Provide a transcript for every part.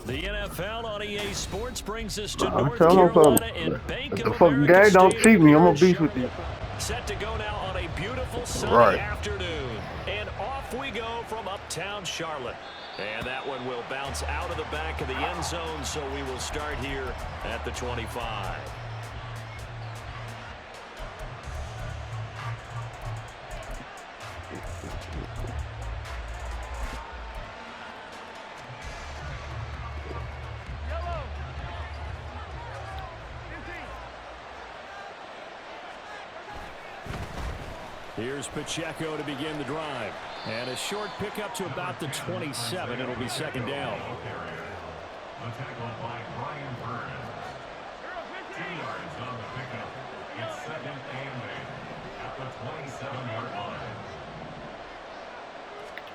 The NFL on EA Sports brings us to North Carolina and Bank of America guy don't cheat me. I'm gonna beef with you. Set to go now on a beautiful sunny afternoon. And off we go from uptown Charlotte. And that one will bounce out of the back of the end zone, so we will start here at the 25. Here's Pacheco to begin the drive. And a short pickup to about the 27. It'll be second down. The tackle by Brian Burns. 2 yards on the pickup. It's second and 8 at the 27-yard line.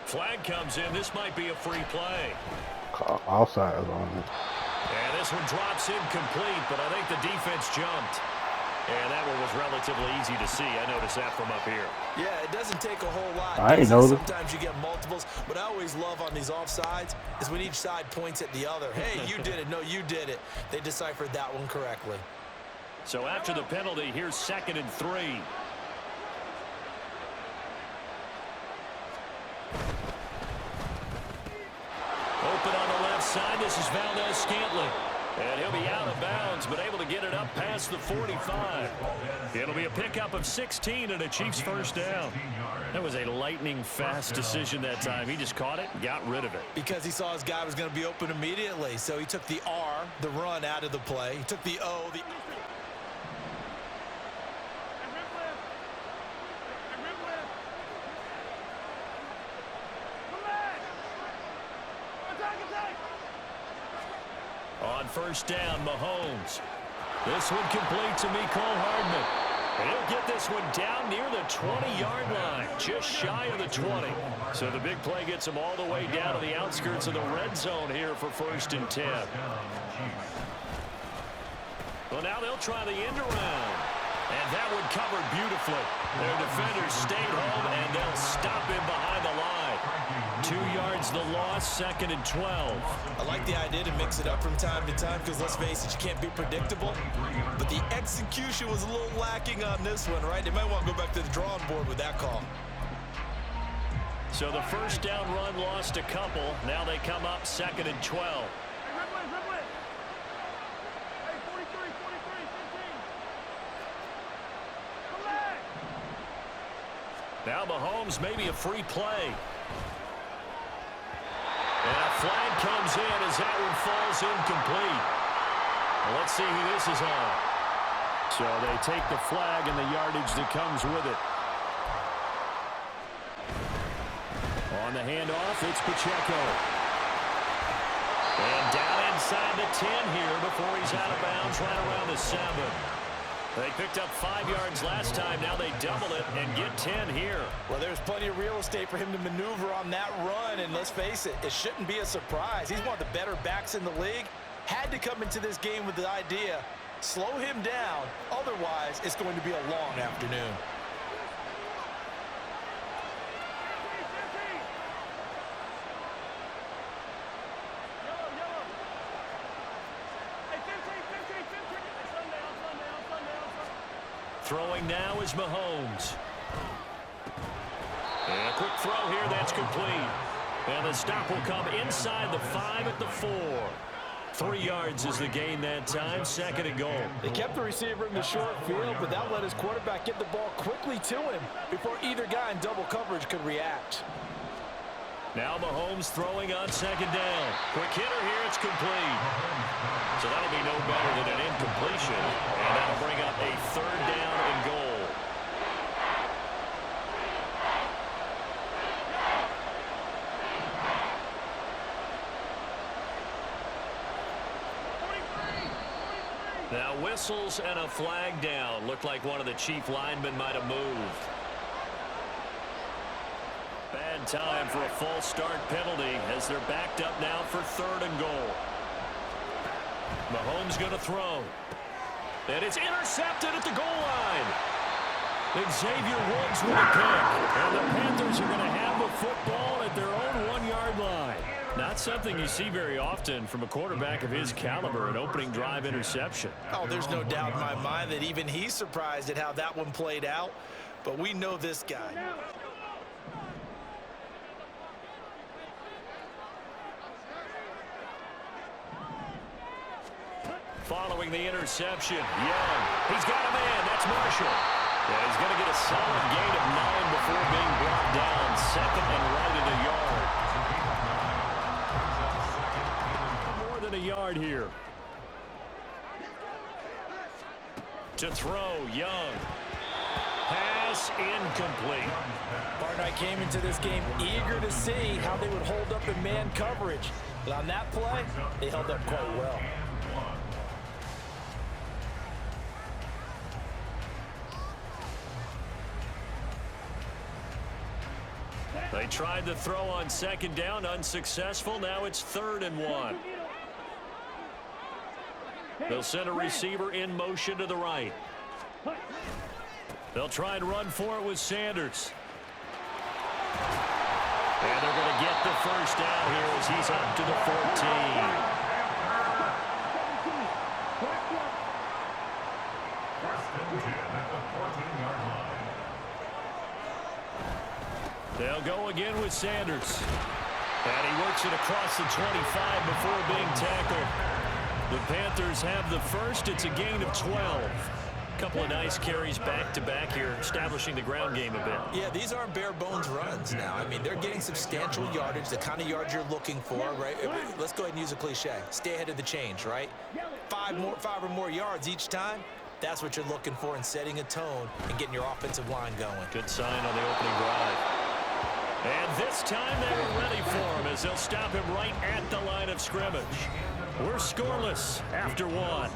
Flag comes in. This might be a free play. Outside on it. And this one drops incomplete, but I think the defense jumped. And that one was relatively easy to see. I noticed that from up here. Yeah, it doesn't take a whole lot. I ain't noticed. Sometimes you get multiples. What I always love on these offsides is when each side points at the other. Hey, you did it. No, you did it. They deciphered that one correctly. So after the penalty, here's 2nd and 3. Open on the left side. This is Valdez-Scantling. And he'll be out of bounds, but able to get it up past the 45. It'll be a pickup of 16 and a Chiefs first down. That was a lightning-fast decision that time. He just caught it and got rid of it. Because he saw his guy was going to be open immediately. So he took the R, the run, out of the play. He took the O, the... On first down, Mahomes. This one complete to Mecole Hardman. And he'll get this one down near the 20-yard line, just shy of the 20. So the big play gets him all the way down to the outskirts of the red zone here for 1st and 10. Well, now they'll try the end around. And that one covered beautifully. Their defenders stayed home, and they'll stop him behind the line. 2 yards the loss, 2nd and 12. I like the idea to mix it up from time to time because, let's face it, you can't be predictable. But the execution was a little lacking on this one, right? They might want to go back to the drawing board with that call. So the first down run lost a couple. Now they come up 2nd and 12. Now Mahomes, maybe a free play. And a flag comes in as that one falls incomplete. Well, let's see who this is on. So they take the flag and the yardage that comes with it. On the handoff, it's Pacheco. And down inside the 10 here before he's out of bounds right around the 7. They picked up 5 yards last time. Now they double it and get 10 here. Well, there's plenty of real estate for him to maneuver on that run. And let's face it, it shouldn't be a surprise. He's one of the better backs in the league. Had to come into this game with the idea, slow him down. Otherwise, it's going to be a long afternoon. Throwing now is Mahomes. And a quick throw here, that's complete. And the stop will come inside the 5 at the 4. 3 yards is the gain that time, 2nd and goal. They kept the receiver in the short field, but that let his quarterback get the ball quickly to him before either guy in double coverage could react. Now Mahomes throwing on 2nd down. Quick hitter here, it's complete. So that'll be no better than an incompletion. And that'll bring up a 3rd down and goal. Now whistles and a flag down. Looked like one of the Chief linemen might have moved. Bad time for a false start penalty as they're backed up now for 3rd and goal. Mahomes going to throw. And it's intercepted at the goal line. Xavier Woods with a pick. And the Panthers are going to have the football at their own 1-yard line. Not something you see very often from a quarterback of his caliber, an opening drive interception. Oh, there's no doubt in my mind that even he's surprised at how that one played out. But we know this guy. Following the interception, Young. He's got a man. That's Marshall. Yeah, he's going to get a solid gain of 9 before being brought down. Second and right at a yard. More than a yard here. To throw, Young. Pass incomplete. Garnett came into this game eager to see how they would hold up in man coverage. But on that play, they held up quite well. They tried to throw on second down, unsuccessful. Now it's 3rd and 1. They'll send a receiver in motion to the right. They'll try and run for it with Sanders. And they're going to get the first down here as he's up to the 14. They'll go again with Sanders. And he works it across the 25 before being tackled. The Panthers have the first. It's a gain of 12. Couple of nice carries back-to-back here, establishing the ground game a bit. Yeah, these aren't bare-bones runs now. I mean, they're getting substantial yardage, the kind of yards you're looking for, right? Let's go ahead and use a cliche. Stay ahead of the change, right? 5 or more yards each time. That's what you're looking for in setting a tone and getting your offensive line going. Good sign on the opening drive. And this time they were ready for him as they'll stop him right at the line of scrimmage. We're scoreless after 1.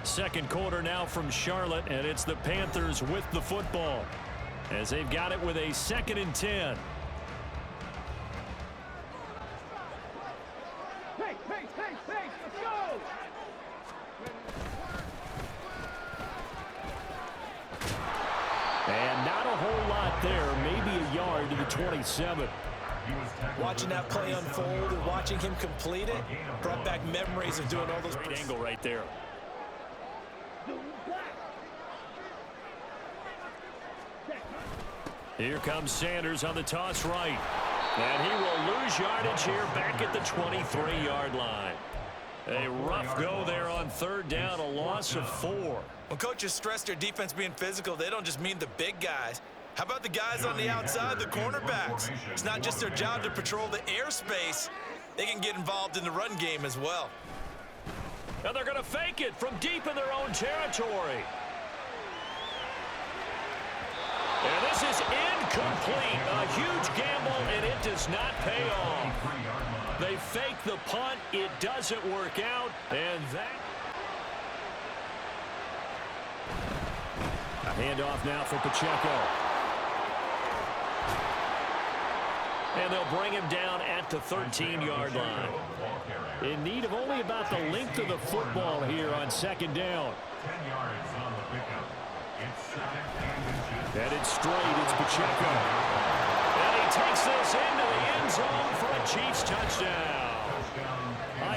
Second quarter now from Charlotte, and it's the Panthers with the football as they've got it with a 2nd and 10. Let's go! And not a whole lot there, maybe a yard to the 27. Watching that play unfold and watching him complete it brought back memories of doing all those. Great angle right there. Here comes Sanders on the toss right. And he will lose yardage here back at the 23-yard line. A rough go there on 3rd down, a loss of 4. When coaches stress their defense being physical, they don't just mean the big guys. How about the guys on the outside, the cornerbacks? It's not just their job to patrol the airspace. They can get involved in the run game as well. And they're going to fake it from deep in their own territory. And this is incomplete. A huge gamble, and it does not pay off. They fake the punt. It doesn't work out. And that... A handoff now for Pacheco. And they'll bring him down at the 13-yard line. In need of only about the length of the football here on 2nd down. 10 yards on the pickup. It's 2nd and 2. And it's straight. It's Pacheco. And he takes this into the end zone for a Chiefs touchdown.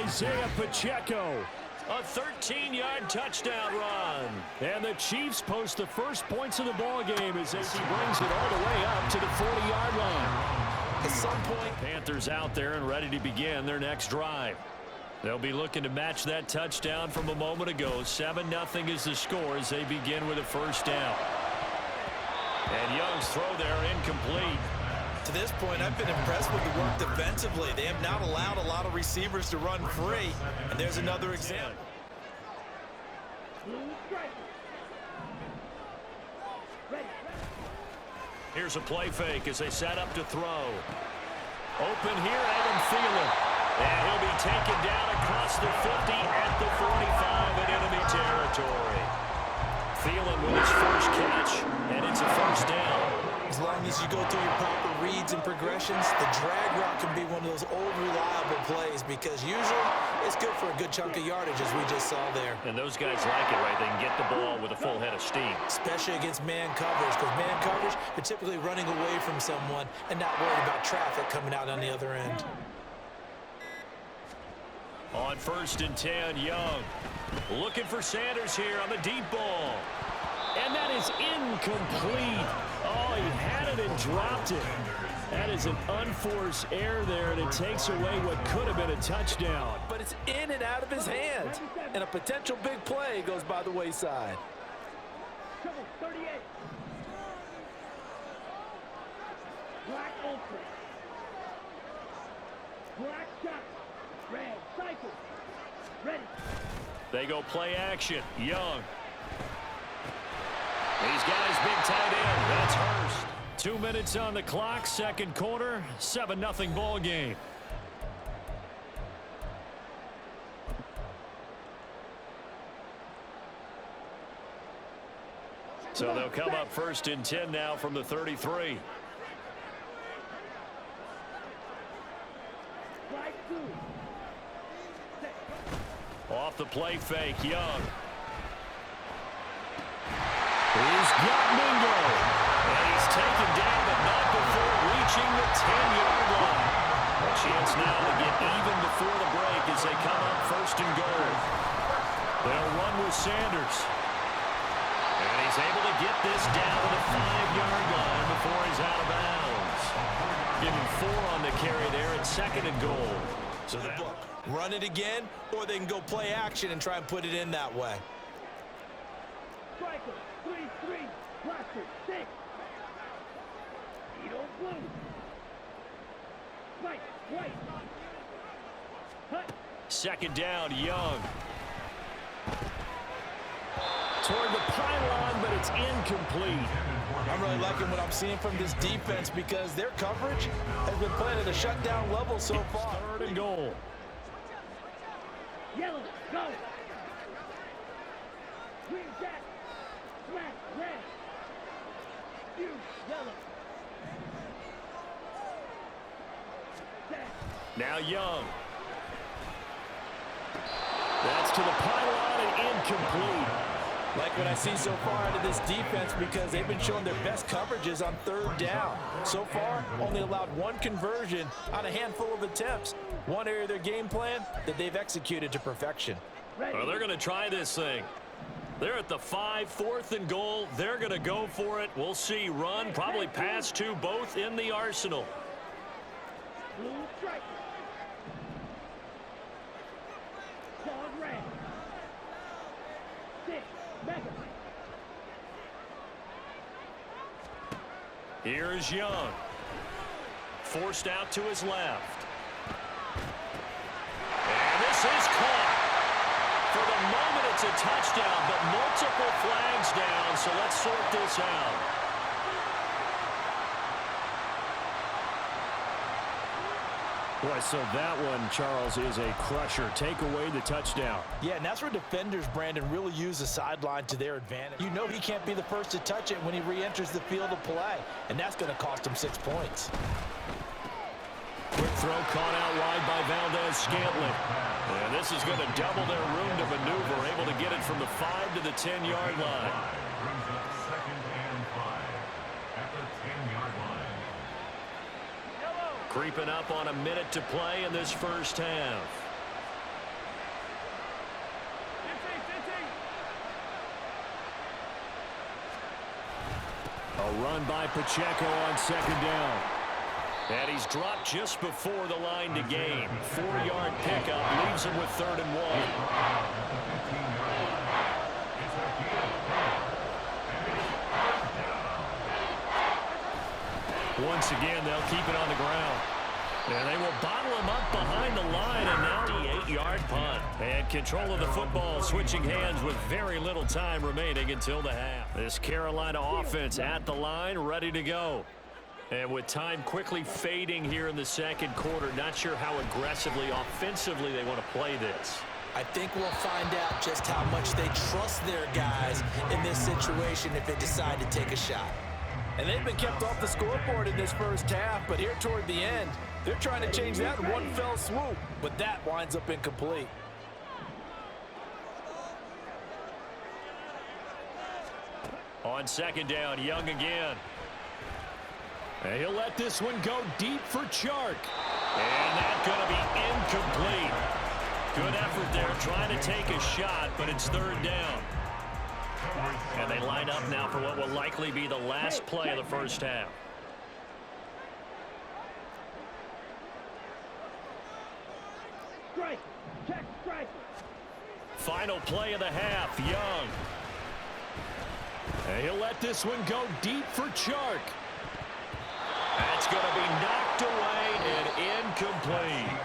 Isaiah Pacheco. A 13-yard touchdown run. And the Chiefs post the first points of the ball game as he brings it all the way up to the 40-yard line. At some point, Panthers out there and ready to begin their next drive. They'll be looking to match that touchdown from a moment ago. 7-0 is the score as they begin with a first down. And Young's throw there incomplete. to this point, I've been impressed with the work defensively. They have not allowed a lot of receivers to run free, and there's another example. Here's a play fake as they set up to throw. Open here, Adam Thielen. And he'll be taken down across the 50 at the 45 in enemy territory. Thielen with his first catch, and it's a first down. As long as you go through your proper reads and progressions, the drag route can be one of those old reliable plays because usually it's good for a good chunk of yardage, as we just saw there. And those guys like it, right? They can get the ball with a full head of steam. Especially against man coverage, because man coverage, they're typically running away from someone and not worried about traffic coming out on the other end. On 1st and 10, Young. Looking for Sanders here on the deep ball. And that is incomplete. Oh, he had it and dropped it. That is an unforced error there, and it takes away what could have been a touchdown. But it's in and out of his hands, and a potential big play goes by the wayside. Trouble 38. Black ultra. Black shot. Red cycle. Ready. They go play action. Young. He's got his big tight end. That's Hurst. 2 minutes on the clock, second quarter, 7-0 ball game. So they'll come up 1st and 10 now from the 33. Off the play fake, Young. He's got Mingo. And he's taken down, but not before reaching the 10-yard line. A chance now to get even before the break as they come up 1st and goal. They'll run with Sanders. And he's able to get this down to the 5-yard line before he's out of bounds. Give him 4 on the carry there at 2nd and goal. So that run it again, or they can go play action and try and put it in that way. Striker, 3-3, blaster, 6. Edo blue. Right, white. Hut. 2nd down, Young. Toward the pylon, but it's incomplete. I'm really liking what I'm seeing from this defense because their coverage has been playing at a shutdown level so far. 3rd and goal. Yellow, go. Green jack. Black, red. You, yellow. Set. Now Young. That's to the pylon and incomplete. Like what I see so far out of this defense because they've been showing their best coverages on 3rd down. So far, only allowed 1 conversion on a handful of attempts. One area of their game plan that they've executed to perfection. Well, they're going to try this thing. They're at the 5, 4th and goal. They're going to go for it. We'll see. Run, probably pass 2, both in the arsenal. Blue striker. Solid red. 6, mega. Here's Young. Forced out to his left. And this is caught. For the moment, it's a touchdown, but multiple flags down, so let's sort this out. Boy, so that one, Charles, is a crusher. Take away the touchdown. Yeah, and that's where defenders, Brandon, really use the sideline to their advantage. You know he can't be the first to touch it when he re-enters the field of play, and that's going to cost him 6 points. Quick throw caught out wide by Valdez-Scantling. And this is going to double their room to maneuver, able to get it from the 5 to the 10-yard line. Brings up 2nd and 5 at the 10-yard line. Creeping up on a minute to play in this first half. A run by Pacheco on 2nd down. And he's dropped just before the line to gain. 4-yard pickup leaves him with 3rd and 1. Once again, they'll keep it on the ground. And they will bottle him up behind the line, and now the 8-yard punt. And control of the football switching hands with very little time remaining until the half. This Carolina offense at the line, ready to go. And with time quickly fading here in the second quarter, not sure how aggressively, offensively they want to play this. I think we'll find out just how much they trust their guys in this situation if they decide to take a shot. And they've been kept off the scoreboard in this first half, but here toward the end, they're trying to change that in one fell swoop, but that winds up incomplete. On second down, Young again. And he'll let this one go deep for Chark. And that's going to be incomplete. Good effort there trying to take a shot, but it's third down. And they line up now for what will likely be the last play of the first half. Strike. Check strike. Final play of the half, Young. And he'll let this one go deep for Chark. That's going to be knocked away and incomplete.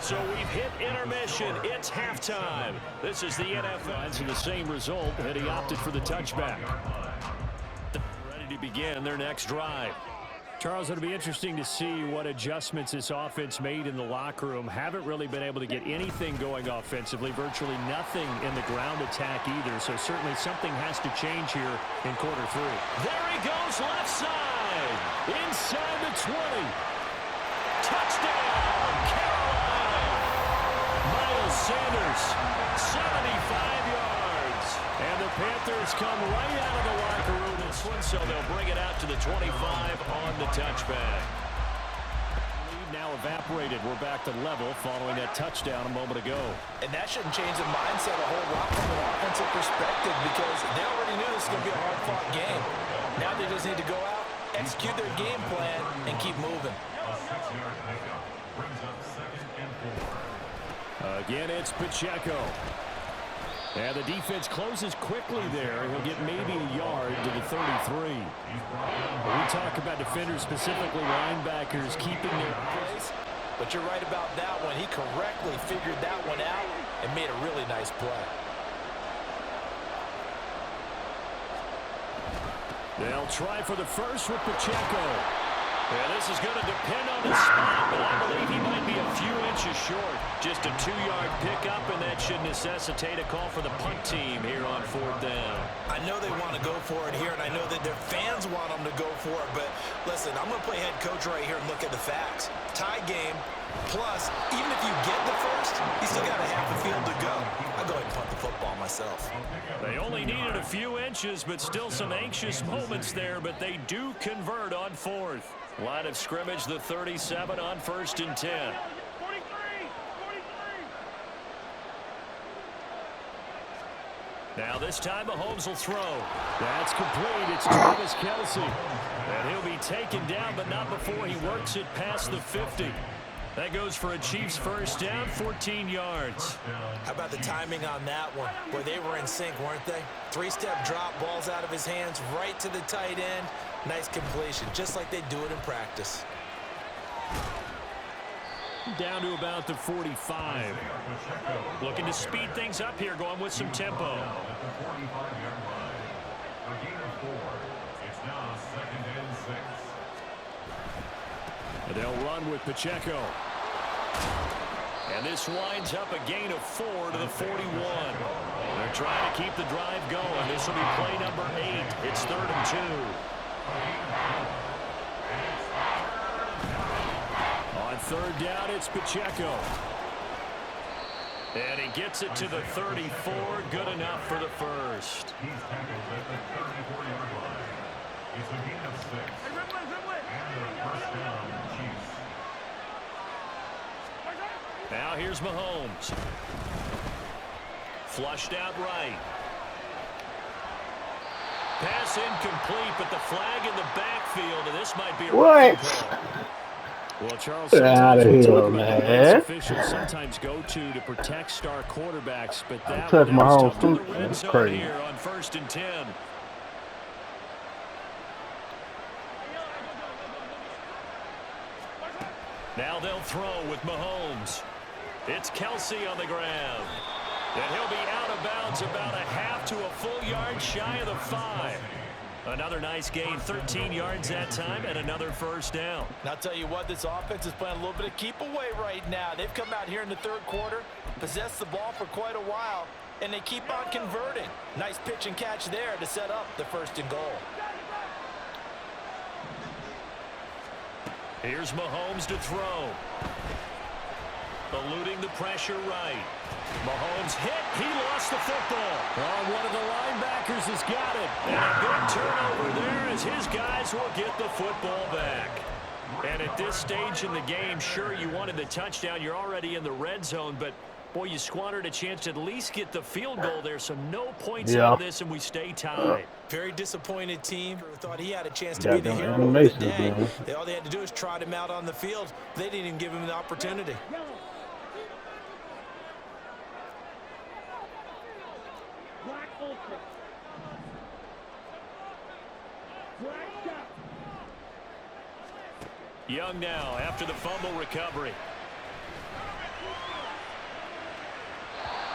So we've hit intermission. It's halftime. This is the NFL. It's the same result, and he opted for the touchback. Ready to begin their next drive. Charles, it'll be interesting to see what adjustments this offense made in the locker room. Haven't really been able to get anything going offensively, virtually nothing in the ground attack either. So certainly something has to change here in quarter three. There he goes, left side, inside the 20. Touchdown, Carolina. Miles Sanders, 75 yards. And the Panthers come right out of the locker room and swing, so they'll bring it out to the 25 on the touchback. Lead now evaporated. We're back to level following that touchdown a moment ago. And that shouldn't change the mindset a whole lot from an offensive perspective because they already knew this was going to be a hard-fought game. Now they just need to go out, execute their game plan, and keep moving. A 6-yard pickup brings up 2nd and 4. Again, it's Pacheco. And the defense closes quickly there. He'll get maybe a yard to the 33. We talk about defenders, specifically linebackers, keeping their place. But you're right about that one. He correctly figured that one out and made a really nice play. They'll try for the first with Pacheco. Yeah, this is going to depend on the spot, but I believe he might be a few inches short. Just a 2-yard pickup, and that should necessitate a call for the punt team here on 4th down. I know they want to go for it here, and I know that their fans want them to go for it, but listen, I'm going to play head coach right here and look at the facts. Tie game, plus, even if you get the first, you still got a half a field to go. I'll go ahead and punt the football myself. They only needed a few inches, but still some anxious moments there, but they do convert on 4th. Line of scrimmage, the 37 on 1st and 10. 43. Now this time Mahomes will throw. That's complete. It's Travis Kelce. And he'll be taken down, but not before he works it past the 50. That goes for a Chiefs first down, 14 yards. How about the timing on that one? Boy, they were in sync, weren't they? 3-step drop, balls out of his hands, right to the tight end. Nice completion, just like they do it in practice. Down to about the 45. Looking to speed things up here, going with some tempo. At the 45-yard line. A gain of 4. It's now 2nd and 6. They'll run with Pacheco. And this winds up a gain of 4 to the 41. They're trying to keep the drive going. This will be play number 8. It's 3rd and 2. On 3rd down, it's Pacheco. And he gets it to the 34. Good enough for the first. He's tackled at the 34-yard line. It's a gain of 6. And a first down, Chiefs. Now here's Mahomes. Flushed out right. Pass incomplete, but the flag in the backfield, and this might be a What? Well, Charles, Get outta sometimes here, we talk about man. defense officials sometimes go to protect star quarterbacks, but that touch one my was whole tough to the foot. red That's zone crazy. here on 1st and 10. Now they'll throw with Mahomes. It's Kelce on the ground. And he'll be out of bounds about a half to a full yard shy of the 5. Another nice gain, 13 yards that time, and another first down. And I'll tell you what, this offense is playing a little bit of keep away right now. They've come out here in the 3rd quarter, possessed the ball for quite a while, and they keep on converting. Nice pitch and catch there to set up the 1st and goal. Here's Mahomes to throw. Eluding the pressure right. Mahomes hit. He lost the football. Oh, one of the linebackers has got it. And a big turnover there as his guys will get the football back. And at this stage in the game, sure, you wanted the touchdown. You're already in the red zone, but, boy, you squandered a chance to at least get the field goal there, so no points out of this, and we stay tied. Very disappointed team. Thought he had a chance to be the hero of the day. All they had to do is trot him out on the field. They didn't even give him the opportunity. Black ultra. Black shot. Young now after the fumble recovery.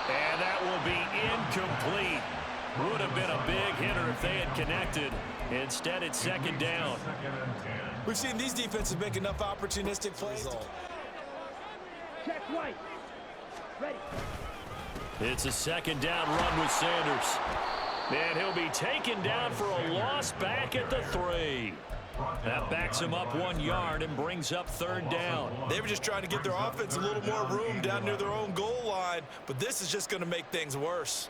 And that will be incomplete. Would have been a big hitter if they had connected. Instead, it's second down. We've seen these defenses make enough opportunistic plays. Check right. Ready. It's a second down run with Sanders. And he'll be taken down for a loss back at the 3. That backs him up 1 yard and brings up third down. They were just trying to get their offense a little more room down near their own goal line, but this is just going to make things worse.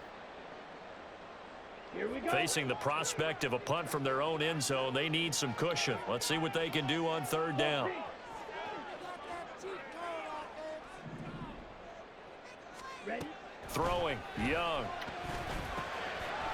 Here we go. Facing the prospect of a punt from their own end zone, they need some cushion. Let's see what they can do on third down. Ready. Throwing, Young.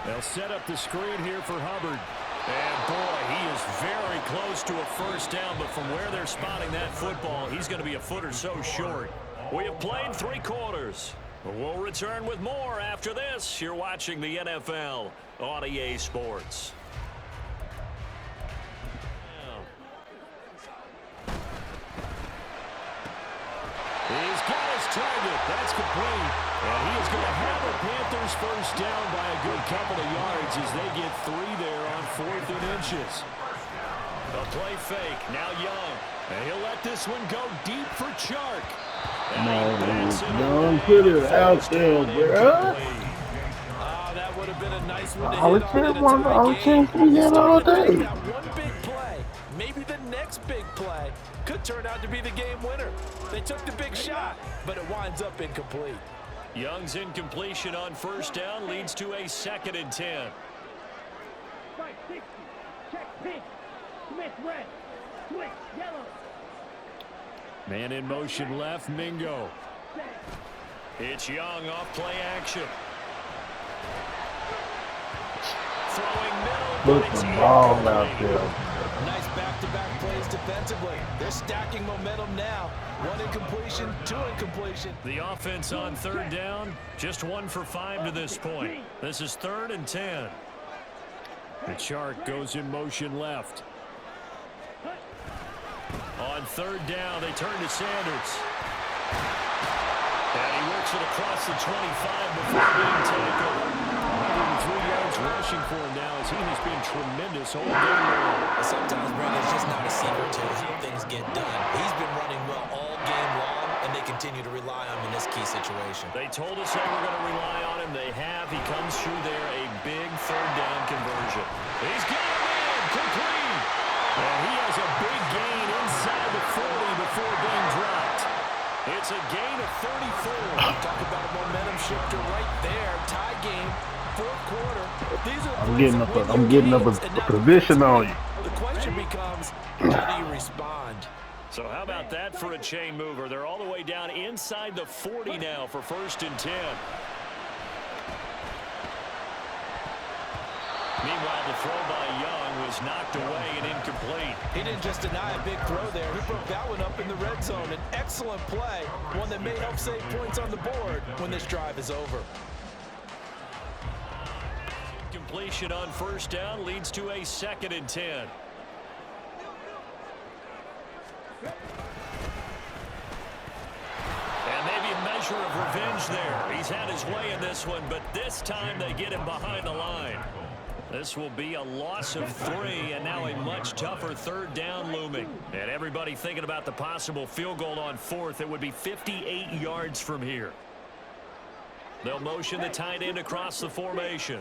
They'll set up the screen here for Hubbard. And, boy, he is very close to a first down, but from where they're spotting that football, he's going to be a foot or so short. We have played 3 quarters. We'll return with more after this. You're watching the NFL on EA Sports. He's got his target. That's complete. And he is going to have the Panthers first down by a good couple of yards as they get 3 there on 4th and inches. A play fake. Now Young. And he'll let this one go deep for Chark. Don't put it out there, bro. That would have been a nice one to I was hit saying one of the chance we had all day. That one big play, maybe the next big play, could turn out to be the game winner. They took the big shot, but it winds up incomplete. Young's incompletion on first down leads to a 2nd and 10. Right 60. Check pink. Smith red. Switch yellow. Man in motion left, Mingo. It's Young off play action. Throwing middle, Put the ball out there. Nice back-to-back plays defensively. They're stacking momentum now. 1 incompletion, 2 incompletion. The offense on third down, just 1 for 5 to this point. This is 3rd and 10. The Chark goes in motion left. On third down, they turn to Sanders. And he works it across the 25 before being tackled. 103 yards rushing for him now as he has been tremendous all day long. Sometimes, Brandon, it's just not a secret to how things get done. He's been running well all game long, and they continue to rely on him in this key situation. They told us they were going to rely on him. They have. He comes through there, a big third down conversion. He's got it in, complete. And he has a big gain inside the 40 before being dropped. It's a gain of 34. Talk about a momentum shifter right there. Tie game, 4th quarter. These are I'm getting up a position on you. The question becomes, how do you respond? So how about that for a chain mover? They're all the way down inside the 40 now for 1st and 10. Meanwhile, the throw by Young was knocked away and incomplete. He didn't just deny a big throw there. He broke that one up in the red zone. An excellent play, one that may help save points on the board when this drive is over. Completion on first down leads to a 2nd and 10. And maybe a measure of revenge there. He's had his way in this one, but this time they get him behind the line. This will be a loss of 3, and now a much tougher third down looming. And everybody thinking about the possible field goal on 4th. It would be 58 yards from here. They'll motion the tight end across the formation.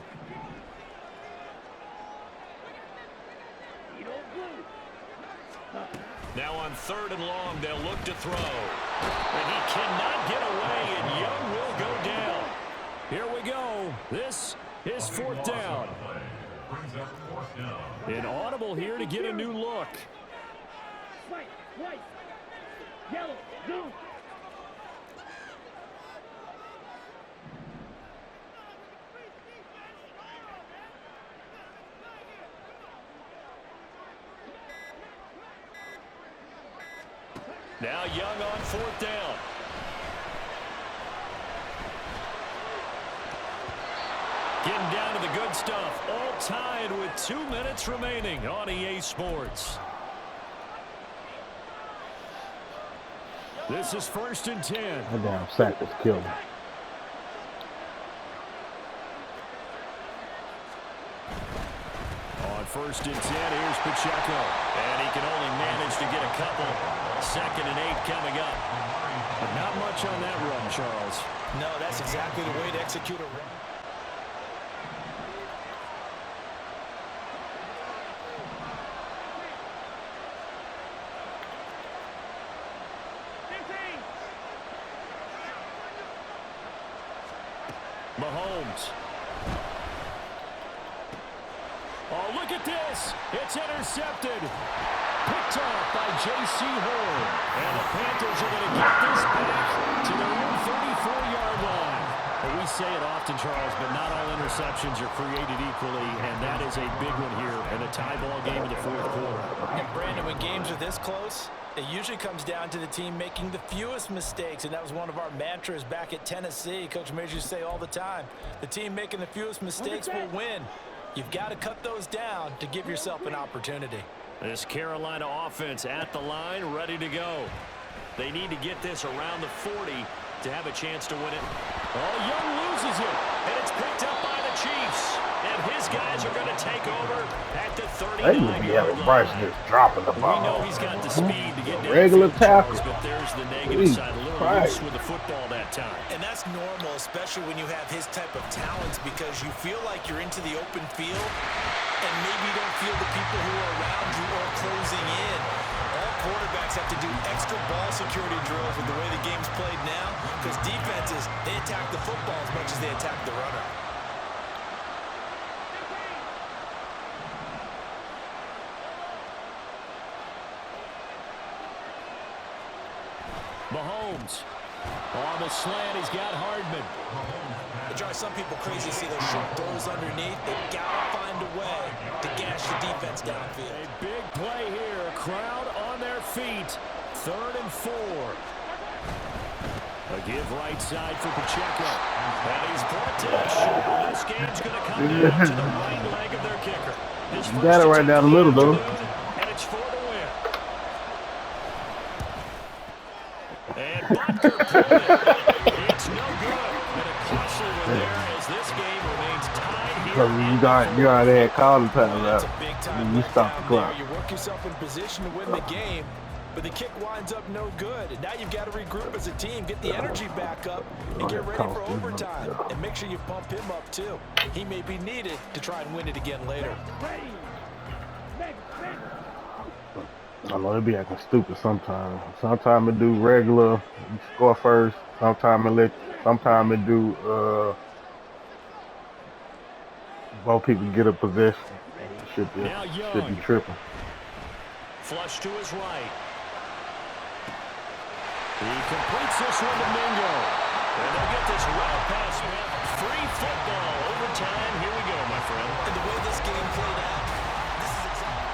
Now on 3rd and long, they'll look to throw. And he cannot get away, and Young will go down. Here we go. This is 4th down. An audible here to get a new look. White, white, yellow, blue. Now Young on 4th down. Getting down to the good stuff. All tied with 2 minutes remaining on EA Sports. This is 1st and 10. That damn sack is killing. On 1st and 10, here's Pacheco. And he can only manage to get a couple. 2nd and 8 coming up. But not much on that run, Charles. No, that's exactly the way to execute a run. Mahomes. Oh, look at this. It's intercepted. Picked off by J.C. Horn. And the Panthers are going to get this back to their own 34-yard line. Well, we say it often, Charles, but not all interceptions are created equally, and that is a big one here in a tie ball game in the 4th quarter. And Brandon, when games are this close, it usually comes down to the team making the fewest mistakes, and that was one of our mantras back at Tennessee. Coach Major used to say all the time, the team making the fewest mistakes will win. You've got to cut those down to give yourself an opportunity. This Carolina offense at the line, ready to go. They need to get this around the 40 to have a chance to win it. Oh, Young loses it, and it's picked up by the Chiefs. And his guys are going to take over at the 39-yard line. Bryce just dropping the We ball. know he's got the speed to get down. Regular tackle. But there's the negative side. A little loose with the football that time. And that's normal, especially when you have his type of talents, because you feel like you're into the open field and maybe you don't feel the people who are around you or closing in. All quarterbacks have to do extra ball security drills with the way the game's played now, because defenses, they attack the football as much as they attack the runner. Mahomes. On the slant, he's got Hardman. It drives some people crazy to see those short throws underneath. They've got to find a way to gash the defense downfield. A big play here. Crowd on their feet. 3rd and 4. A give right side for Pacheco. And he's brought to the shoulder. This game's going to come down to the right leg of their kicker. You got it right down the middle, though. And it's for the win. And Butker pulled it. It's no good. And a costly one there as this game remains tied here. Because you already had calling time That's out. a big time You stop the letdown clock. there. You work yourself in position to win the game, but the kick winds up no good. And now you've got to regroup as a team, get the energy back up, and get ready for overtime. And make sure you pump him up, too. He may be needed to try and win it again later. Ready. Next. I know it be acting stupid sometimes. Sometimes it do regular, you score first. Sometimes it do both people get a possession. Should be tripping. Flush to his right. He completes this one to Mingo. And they'll get this right past Smith. Free football. Overtime. Here we go, my friend. And the way this game played out, this is exactly...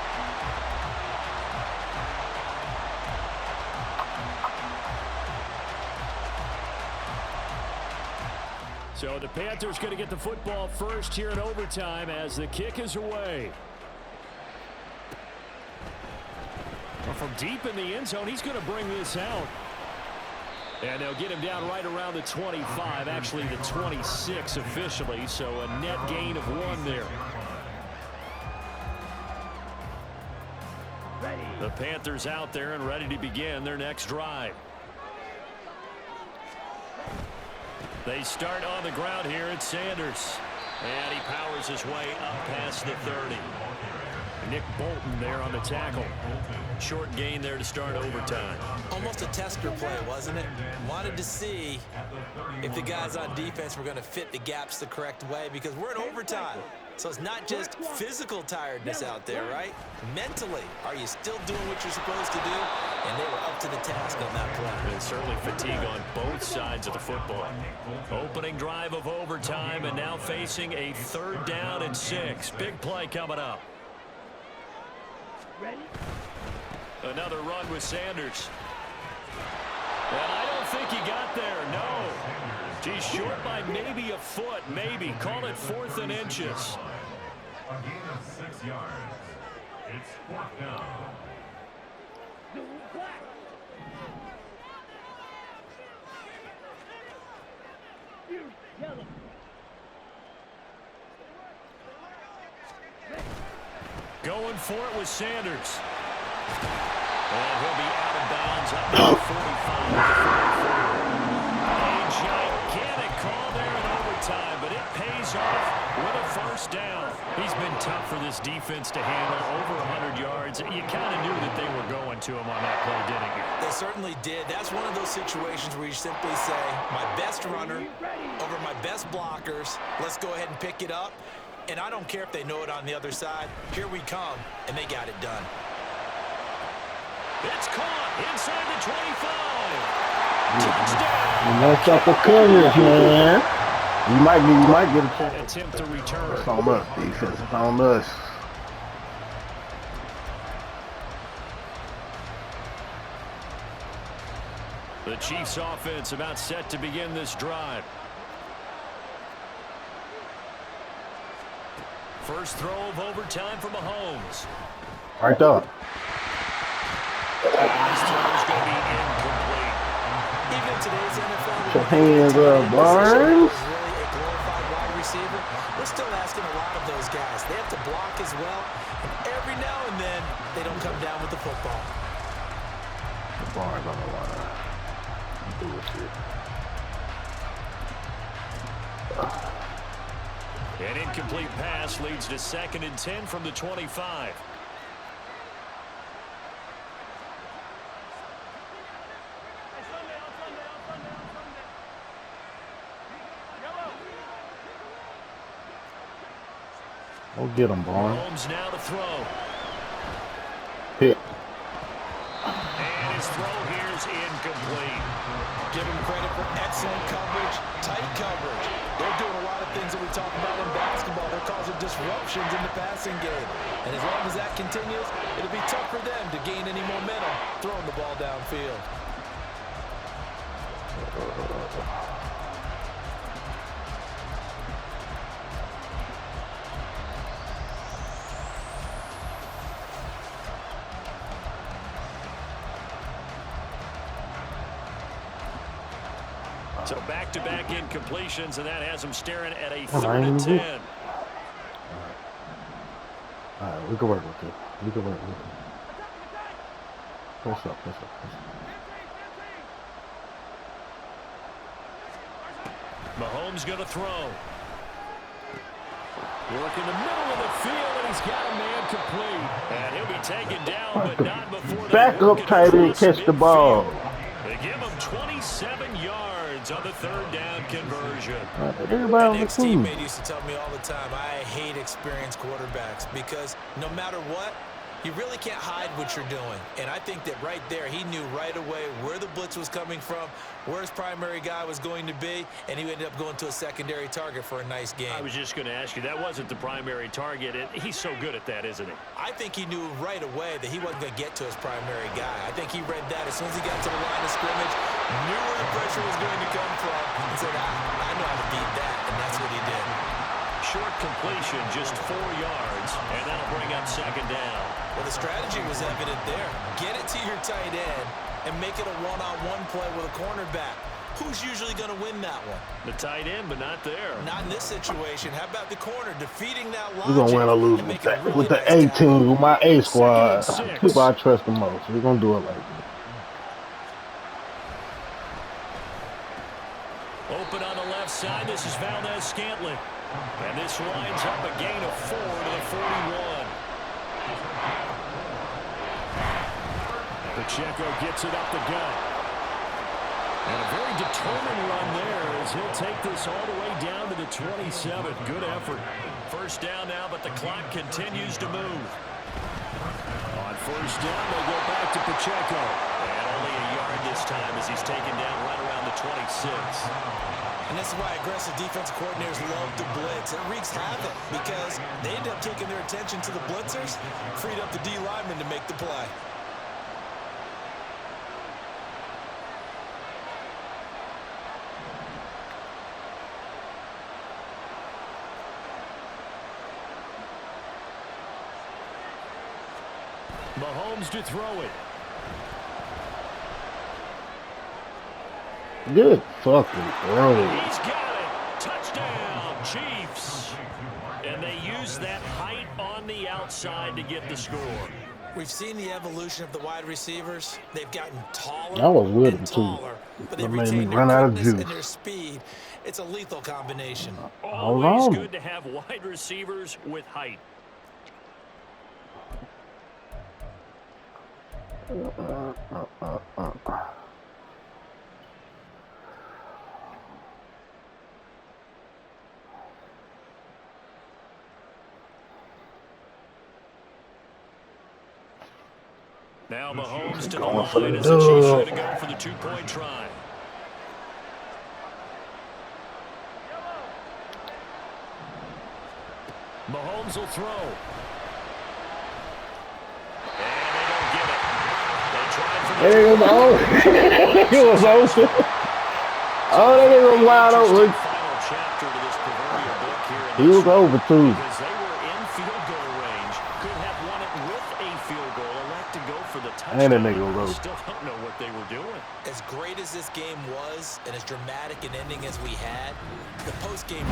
So the Panthers going to get the football first here in overtime as the kick is away. Well, from deep in the end zone, he's going to bring this out. And they'll get him down right around the 25, actually the 26 officially, so a net gain of 1 there. The Panthers out there and ready to begin their next drive. They start on the ground here at Sanders. And he powers his way up past the 30. Nick Bolton there on the tackle. Short gain there to start overtime. Almost a tester play, wasn't it? Wanted to see if the guys on defense were going to fit the gaps the correct way, because we're in overtime. So it's not just physical tiredness out there, right? Mentally, are you still doing what you're supposed to do? And they were up to the task on that play. And certainly fatigue on both sides of the football. Opening drive of overtime, and now facing a 3rd down and 6. Big play coming up. Ready? Another run with Sanders. And I don't think he got there, no. He's short by maybe a foot, maybe. Call it 4th and inches. A gain of 6 yards. It's 4th down. Do black. You yellow. Going for it with Sanders. And he'll be out of bounds up to the 45. A gigantic call there in overtime, but it pays off with a 1st down. He's been tough for this defense to handle, over 100 yards. You kind of knew that they were going to him on that play, didn't you? They certainly did. That's one of those situations where you simply say, my best runner over my best blockers. Let's go ahead and pick it up. And I don't care if they know it on the other side. Here we come, and they got it done. It's caught inside the 25. Touchdown. You messed up the coverage, man. You might get a chance. Attempt to return. It's on us, defense. It's on us. The Chiefs offense about set to begin this drive. First throw of overtime for Mahomes. Right up. This throw is going to be incomplete. Even in today's NFL, Put your hands up, Barnes. really a glorified wide receiver. We're still asking a lot of those guys. They have to block as well. And every now and then, they don't come down with the football. Barnes on the line. Bullshit. An incomplete pass leads to 2nd and 10 from the 25. Go get him, Barnes. Mahomes now to throw. Hit. And his throw here is incomplete. Give them credit for excellent coverage, tight coverage. They're doing a lot of things that we talk about in basketball. They're causing disruptions in the passing game. And as long as that continues, it'll be tough for them to gain any momentum throwing the ball downfield. So back-to-back incompletions, and that has him staring at a 3rd and 10. All right, we can work with it. We can work with it. Press up. Mahomes going to throw. Work in the middle of the field, and he's got a man complete. And he'll be taken down, but not before they Back work up it tight and across catch the ball. midfield. They give him 27 yards on the 3rd down conversion. Everybody on the Nick's team. teammate used to tell me all the time, I hate experienced quarterbacks because no matter what, you really can't hide what you're doing. And I think that right there, he knew right away where the blitz was coming from, where his primary guy was going to be, and he ended up going to a secondary target for a nice game. I was just going to ask you, that wasn't the primary target, and he's so good at that, isn't he? I think he knew right away that he wasn't going to get to his primary guy. I think he read that as soon as he got to the line of scrimmage, knew where the pressure was going to come from, and said, I know how to beat that, and that's what he did. Short completion, just 4 yards, and that'll bring up 2nd down. Well, the strategy was evident there. Get it to your tight end and make it a one-on-one play with a cornerback. Who's usually going to win that one? The tight end, but not there. Not in this situation. How about the corner defeating that logic? We're going to win or lose and with make it a really with the nice A tackle? team, with my A squad. 2nd and 6. People I trust the most. We're going to do it like that. Open on the left side. This is Valdez Scantling. And this winds up a gain of 4 to the 41. Pacheco gets it up the gut. And a very determined run there as he'll take this all the way down to the 27. Good effort. First down now, but the clock continues to move. On first down, they'll go back to Pacheco. And only a yard this time as he's taken down right around the 26. And this is why aggressive defensive coordinators love to blitz. It wreaks havoc because they end up taking their attention to the blitzers, freed up the D lineman to make the play. Mahomes to throw it. Good fucking throw. He's got it. Touchdown, Chiefs. And they use that height on the outside to get the score. We've seen the evolution of the wide receivers. They've gotten taller I was with him, and too. taller, but they That made me retain their run out of quickness juice. and their speed. It's a lethal combination. Always on. good to have wide receivers with height. Now Mahomes to the Going for line the as the Chiefs are dub. going to go for the two-point try. Mahomes will throw. And they don't get it. They tried for the There it was over. It was over. Oh, that nigga was wide open. final chapter to this proverbial book here. He was over too. Because they were in field goal range. Could have won it with a field goal. Elect to go for the touchdown. And that nigga was over. Still don't know what they were doing. As great as this game was and as dramatic an ending as we had, the post-game